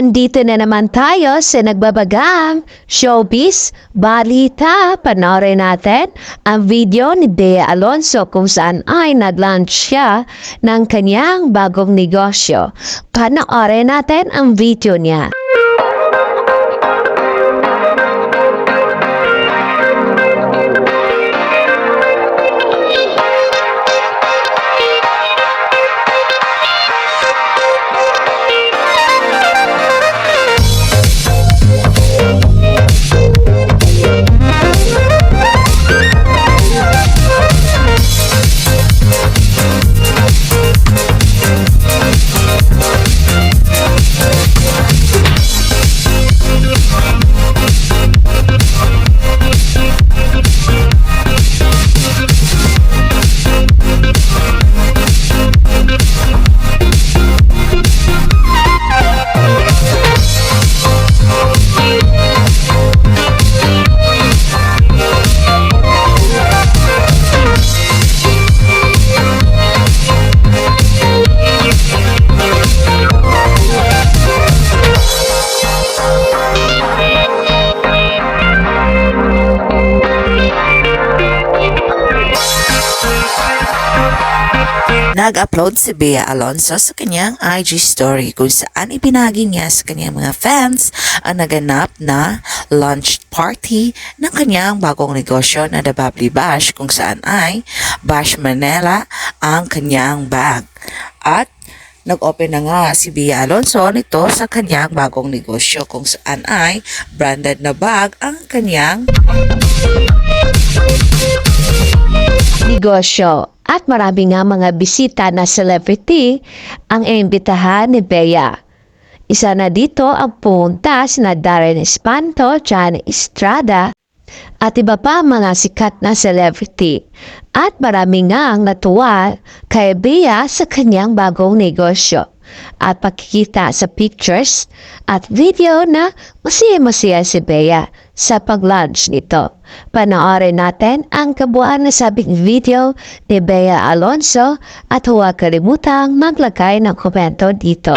Andito na naman tayo sa nagbabagang showbiz balita. Panoorin natin ang video ni Bea Alonso kung saan ay nag-launch siya ng kanyang bagong negosyo. Panoorin natin ang video niya. Nag-upload si Bea Alonso sa kanyang IG story kung saan ibinagi niya sa kanyang mga fans ang naganap na launch party ng kanyang bagong negosyo na The Bubbly Bash kung saan ay Bash Manila ang kanyang bag. At nag-open na nga si Bea Alonso nito sa kanyang bagong negosyo kung saan ay branded na bag ang kanyang Negosyo. At marami nga mga bisita na celebrity ang imbitahan ni Bea. Isa na dito ang pumunta sina Darren Espanto, Jan Estrada at iba pa mga sikat na celebrity. At marami nga ang natuwa kay Bea sa kanyang bagong negosyo. At pakikita sa pictures at video na masaya-masaya si Bea sa pag-launch nito. Panoorin natin ang kabuuan na sabing video ni Bea Alonso at huwag kalimutang maglagay ng komento dito.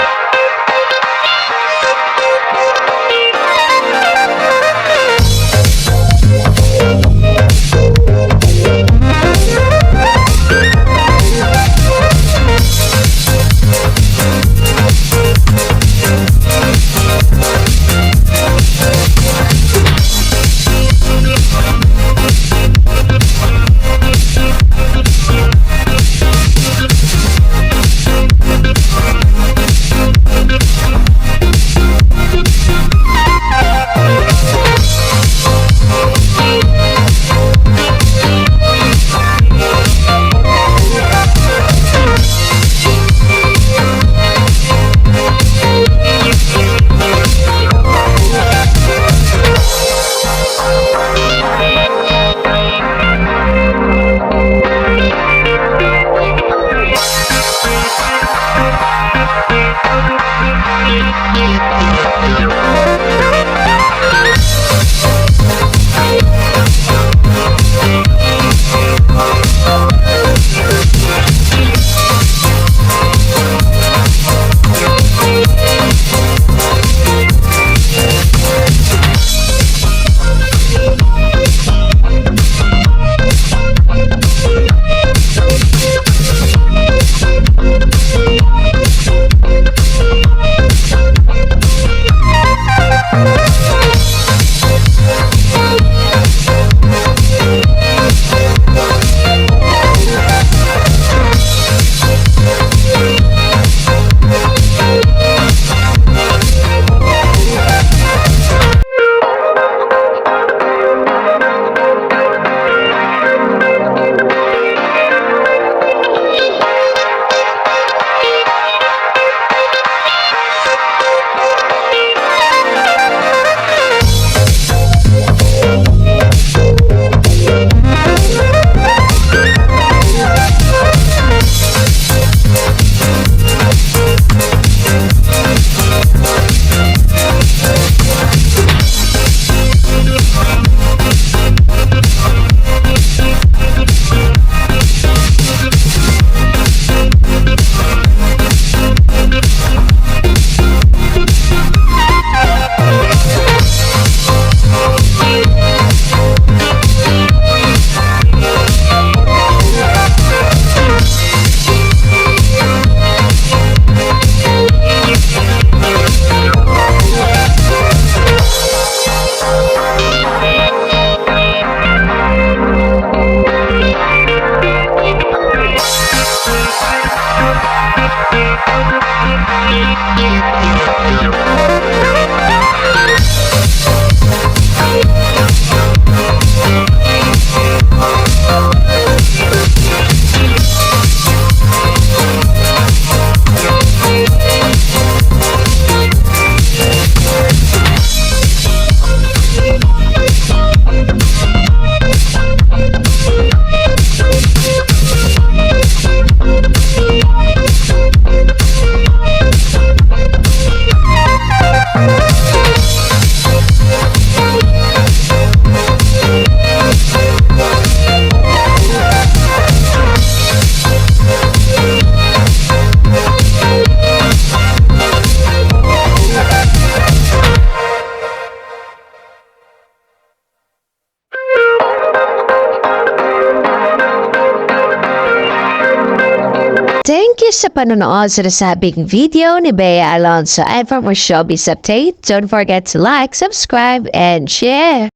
Thank you sa panonood sa nasabing video ni Bea Alonso. And for more showbiz update, don't forget to like, subscribe, and share.